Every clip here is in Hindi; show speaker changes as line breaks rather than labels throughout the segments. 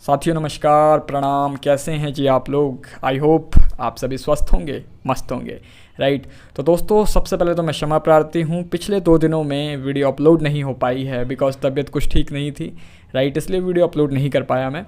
साथियों नमस्कार, प्रणाम। कैसे हैं जी आप लोग? आई होप आप सभी स्वस्थ होंगे, मस्त होंगे, राइट। तो दोस्तों, सबसे पहले तो मैं क्षमा प्रार्थी हूँ, पिछले 2 दिनों में वीडियो अपलोड नहीं हो पाई है बिकॉज तबीयत कुछ ठीक नहीं थी, राइट। इसलिए वीडियो अपलोड नहीं कर पाया मैं।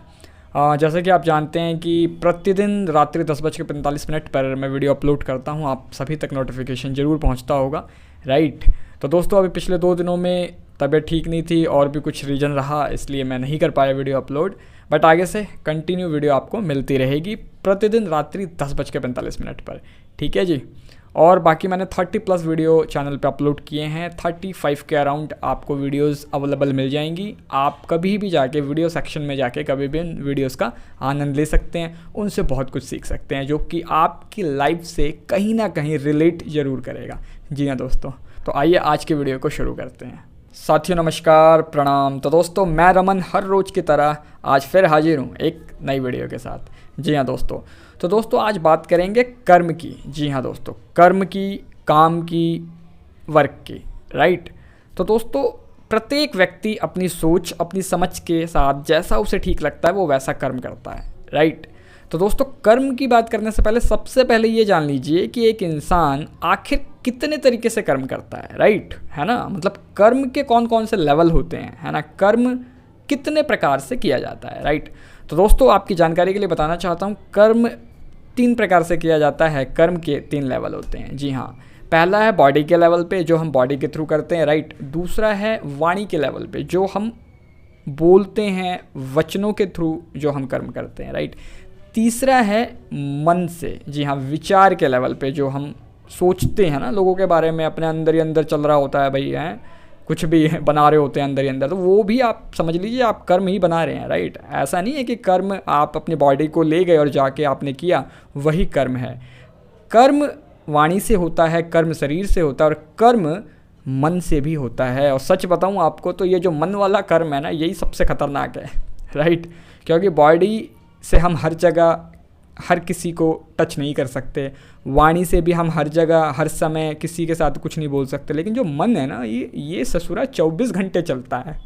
जैसे कि आप जानते हैं कि प्रतिदिन रात्रि 10:45 पर मैं वीडियो अपलोड करता हूँ, आप सभी तक नोटिफिकेशन ज़रूर पहुँचता होगा, राइट। तो दोस्तों, अभी पिछले 2 दिनों में तबीयत ठीक नहीं थी और भी कुछ रीज़न रहा, इसलिए मैं नहीं कर पाया वीडियो अपलोड। बट आगे से कंटिन्यू वीडियो आपको मिलती रहेगी प्रतिदिन रात्रि 10:45 पर, ठीक है जी। और बाकी मैंने 30+ वीडियो चैनल पे अपलोड किए हैं, 35 के अराउंड आपको वीडियोस अवेलेबल मिल जाएंगी। आप कभी भी जाके वीडियो सेक्शन में जाके कभी भी इन वीडियोस का आनंद ले सकते हैं, उनसे बहुत कुछ सीख सकते हैं जो कि आपकी लाइफ से कहीं ना कहीं रिलेट ज़रूर करेगा। जी हाँ दोस्तों, तो आइए आज के वीडियो को शुरू करते हैं। साथियों नमस्कार, प्रणाम। तो दोस्तों, मैं रमन हर रोज़ की तरह आज फिर हाजिर हूँ एक नई वीडियो के साथ। जी हाँ दोस्तों, तो दोस्तों आज बात करेंगे कर्म की। जी हाँ दोस्तों, कर्म की, काम की, वर्क की, राइट। तो दोस्तों, प्रत्येक व्यक्ति अपनी सोच, अपनी समझ के साथ जैसा उसे ठीक लगता है वो वैसा कर्म करता है, राइट। तो दोस्तों, कर्म की बात करने से पहले सबसे पहले ये जान लीजिए कि एक इंसान आखिर कितने तरीके से कर्म करता है, राइट, है ना। मतलब कर्म के कौन कौन से लेवल होते हैं, है ना, कर्म कितने प्रकार से किया जाता है, राइट। तो दोस्तों, आपकी जानकारी के लिए बताना चाहता हूँ, कर्म 3 प्रकार से किया जाता है। कर्म के 3 लेवल होते हैं। जी हाँ, पहला है बॉडी के लेवल पे, जो हम बॉडी के थ्रू करते हैं, राइट। दूसरा है वाणी के लेवल पे, जो हम बोलते हैं, वचनों के थ्रू जो हम कर्म करते हैं, राइट। तीसरा है मन से, जी हाँ, विचार के लेवल पे, जो हम सोचते हैं ना लोगों के बारे में, अपने अंदर ही अंदर चल रहा होता है भाई, हैं कुछ भी बना रहे होते हैं अंदर ही अंदर, तो वो भी आप समझ लीजिए आप कर्म ही बना रहे हैं, राइट। ऐसा नहीं है कि कर्म आप अपनी बॉडी को ले गए और जाके आपने किया वही कर्म है। कर्म वाणी से होता है, कर्म शरीर से होता है और कर्म मन से भी होता है। और सच बताऊं आपको तो ये जो मन वाला कर्म है ना, यही सबसे खतरनाक है, राइट। क्योंकि बॉडी से हम हर जगह हर किसी को टच नहीं कर सकते, वाणी से भी हम हर जगह हर समय किसी के साथ कुछ नहीं बोल सकते, लेकिन जो मन है ना, ये ससुरा 24 घंटे चलता है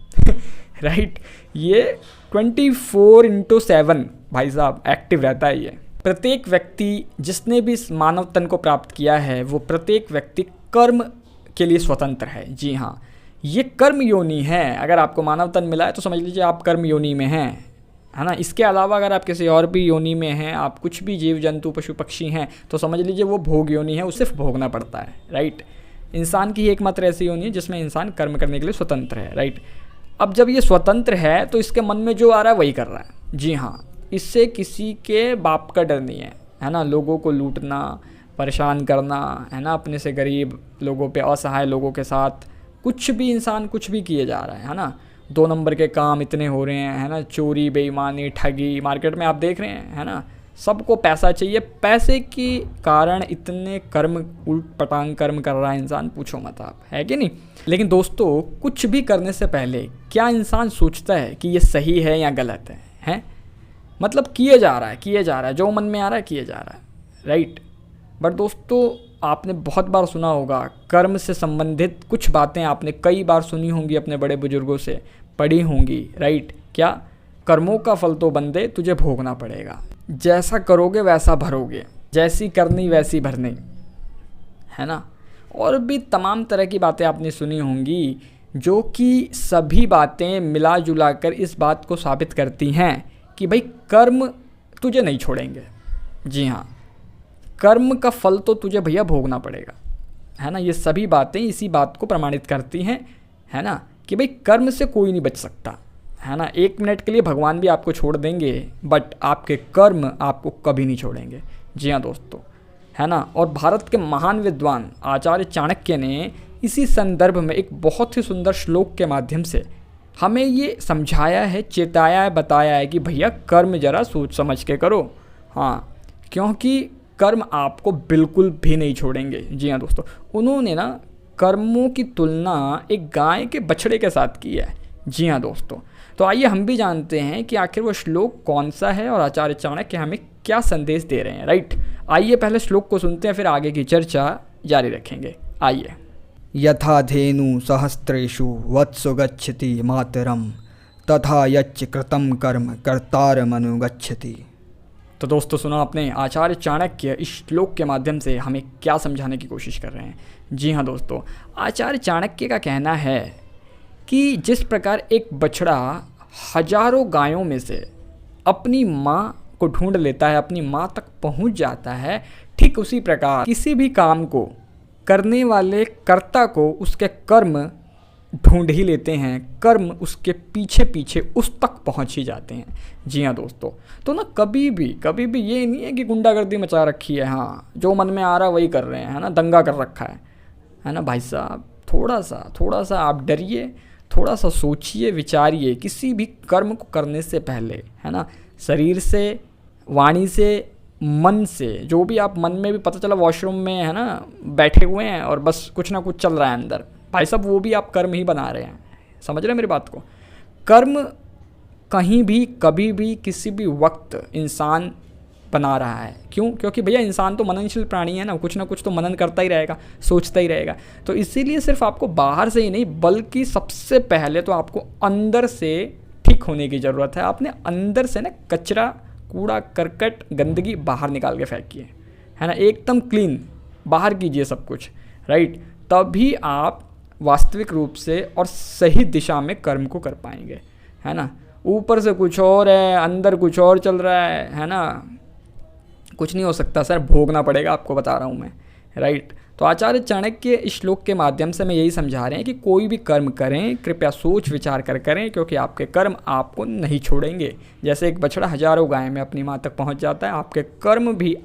राइट। ये 24/7 भाई साहब एक्टिव रहता है। ये प्रत्येक व्यक्ति जिसने भी इस मानव तन को प्राप्त किया है, वो प्रत्येक व्यक्ति कर्म के लिए स्वतंत्र है। जी हाँ, ये कर्म योनि है। अगर आपको मानव तन मिला है तो समझ लीजिए आप कर्म योनि में हैं, है ना। इसके अलावा अगर आप किसी और भी योनि में हैं, आप कुछ भी जीव जंतु पशु पक्षी हैं, तो समझ लीजिए वो भोग योनि है, उसे सिर्फ भोगना पड़ता है, राइट। इंसान की एकमात्र ऐसी योनि है जिसमें इंसान कर्म करने के लिए स्वतंत्र है, राइट। अब जब ये स्वतंत्र है तो इसके मन में जो आ रहा है वही कर रहा है। जी हाँ, इससे किसी के बाप का डर नहीं है ना। लोगों को लूटना, परेशान करना, है ना, अपने से गरीब लोगों पे, असहाय लोगों के साथ कुछ भी इंसान कुछ भी किए जा रहा है ना। 2 नंबर के काम इतने हो रहे हैं, है ना, चोरी, बेईमानी, ठगी, मार्केट में आप देख रहे हैं, है ना। सबको पैसा चाहिए, पैसे के कारण इतने कर्म, उल्ट पटांग कर्म कर रहा है इंसान, पूछो मत आप, है कि नहीं। लेकिन दोस्तों, कुछ भी करने से पहले क्या इंसान सोचता है कि ये सही है या गलत है? मतलब किए जा रहा है, जो मन में आ रहा है किए जा रहा है, राइट। बट दोस्तों, आपने बहुत बार सुना होगा, कर्म से संबंधित कुछ बातें आपने कई बार सुनी होंगी, अपने बड़े बुजुर्गों से पढ़ी होंगी, राइट। क्या? कर्मों का फल तो बंदे तुझे भोगना पड़ेगा, जैसा करोगे वैसा भरोगे, जैसी करनी वैसी भरनी, है ना। और भी तमाम तरह की बातें आपने सुनी होंगी, जो कि सभी बातें मिला जुला कर इस बात को साबित करती हैं कि भाई कर्म तुझे नहीं छोड़ेंगे। जी हाँ, कर्म का फल तो तुझे भैया भोगना पड़ेगा, है ना। ये सभी बातें इसी बात को प्रमाणित करती हैं, है ना, कि भाई कर्म से कोई नहीं बच सकता, है ना। 1 मिनट के लिए भगवान भी आपको छोड़ देंगे, बट आपके कर्म आपको कभी नहीं छोड़ेंगे। जी हाँ दोस्तों, है ना। और भारत के महान विद्वान आचार्य चाणक्य ने इसी संदर्भ में एक बहुत ही सुंदर श्लोक के माध्यम से हमें ये समझाया है, चेताया है, बताया है कि भैया कर्म जरा सोच समझ के करो। हाँ, क्योंकि कर्म आपको बिल्कुल भी नहीं छोड़ेंगे। जी हाँ दोस्तों, उन्होंने ना कर्मों की तुलना एक गाय के बछड़े के साथ की है। जी हाँ दोस्तों, तो आइए हम भी जानते हैं कि आखिर वो श्लोक कौन सा है और आचार्य चाणक्य हमें क्या संदेश दे रहे हैं, राइट। आइए पहले श्लोक को सुनते हैं, फिर आगे की चर्चा जारी रखेंगे। आइए।
यथा धेनु सहस्रेषु वत्सु गच्छति मातरम
तथा यच्च कृतं कर्म कर्तारमनुगच्छति। तो दोस्तों सुना आपने, आचार्य चाणक्य इस श्लोक के माध्यम से हमें क्या समझाने की कोशिश कर रहे हैं। जी हाँ दोस्तों, आचार्य चाणक्य का कहना है कि जिस प्रकार एक बछड़ा हजारों गायों में से अपनी माँ को ढूंढ लेता है, अपनी माँ तक पहुँच जाता है, ठीक उसी प्रकार किसी भी काम को करने वाले कर्ता को उसके कर्म ढूंढ ही लेते हैं, कर्म उसके पीछे पीछे उस तक पहुंच ही जाते हैं। जी हाँ दोस्तों, तो ना कभी भी ये नहीं है कि गुंडागर्दी मचा रखी है, हाँ जो मन में आ रहा है वही कर रहे हैं, है ना, दंगा कर रखा है ना। भाई साहब थोड़ा सा आप डरिए, थोड़ा सा सोचिए विचारिए किसी भी कर्म को करने से पहले, है ना। शरीर से, वाणी से, मन से, जो भी आप मन में भी पता चला वॉशरूम में, है ना, बैठे हुए हैं और बस कुछ ना कुछ चल रहा है अंदर, भाई साहब वो भी आप कर्म ही बना रहे हैं। समझ रहे हैं मेरी बात को। कर्म कहीं भी कभी भी किसी भी वक्त इंसान बना रहा है। क्यों? क्योंकि भैया इंसान तो मननशील प्राणी है ना कुछ तो मनन करता ही रहेगा, सोचता ही रहेगा। तो इसीलिए सिर्फ आपको बाहर से ही नहीं बल्कि सबसे पहले तो आपको अंदर से ठीक होने की ज़रूरत है। आपने अंदर से ना कचरा, कूड़ा करकट, गंदगी बाहर निकाल के फेंकिए, है ना, एकदम क्लीन बाहर कीजिए सब कुछ, राइट। तभी आप वास्तविक रूप से और सही दिशा में कर्म को कर पाएंगे, है ना। ऊपर से कुछ और है, अंदर कुछ और चल रहा है ना, कुछ नहीं हो सकता सर, भोगना पड़ेगा आपको, बता रहा हूँ मैं, राइट। तो आचार्य चाणक्य इस श्लोक के माध्यम से मैं यही समझा रहे हैं कि कोई भी कर्म करें कृपया सोच विचार कर करें, क्योंकि आपके कर्म आपको नहीं छोड़ेंगे। जैसे एक बछड़ा हजारों गाय में अपनी माँ तक पहुँच जाता है, आपके कर्म भी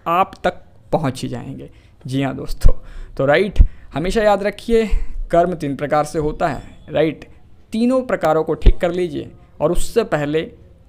आप तक पहुँच ही जाएंगे। जी हाँ दोस्तों, तो राइट, हमेशा याद रखिए कर्म 3 प्रकार से होता है, राइट। तीनों प्रकारों को ठीक कर लीजिए और उससे पहले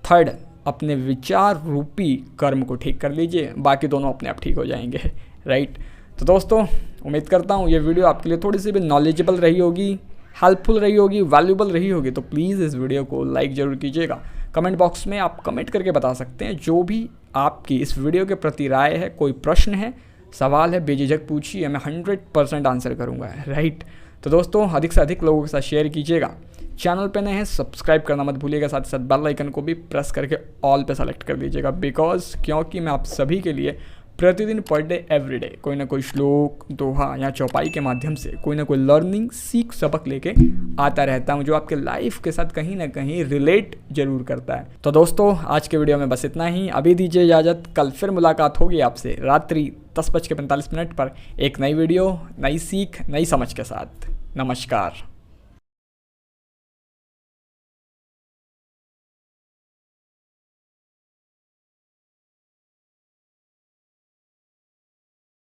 थर्ड अपने विचार रूपी कर्म को ठीक कर लीजिए, बाकी दोनों अपने आप ठीक हो जाएंगे, राइट। तो दोस्तों उम्मीद करता हूँ ये वीडियो आपके लिए थोड़ी सी भी नॉलेजेबल रही होगी, हेल्पफुल रही होगी, वैल्यूबल रही होगी। तो प्लीज़ इस वीडियो को लाइक ज़रूर कीजिएगा। कमेंट बॉक्स में आप कमेंट करके बता सकते हैं जो भी आपकी इस वीडियो के प्रति राय है, कोई प्रश्न है, सवाल है, बेझिझक पूछिए, मैं 100% आंसर करूँगा, राइट। तो दोस्तों अधिक से अधिक लोगों के साथ शेयर कीजिएगा। चैनल पे नए हैं सब्सक्राइब करना मत भूलिएगा, साथ ही साथ बेल आइकन को भी प्रेस करके ऑल पे सेलेक्ट कर लीजिएगा, क्योंकि मैं आप सभी के लिए प्रतिदिन पर डे एवरीडे कोई ना कोई श्लोक, दोहा या चौपाई के माध्यम से कोई ना कोई लर्निंग, सीख, सबक लेके आता रहता हूँ जो आपके लाइफ के साथ कहीं ना कहीं रिलेट जरूर करता है। तो दोस्तों आज के वीडियो में बस इतना ही, अभी दीजिए इजाज़त। कल फिर मुलाकात होगी आपसे रात्रि 10:45 पर एक नई वीडियो, नई सीख, नई समझ के साथ। नमस्कार।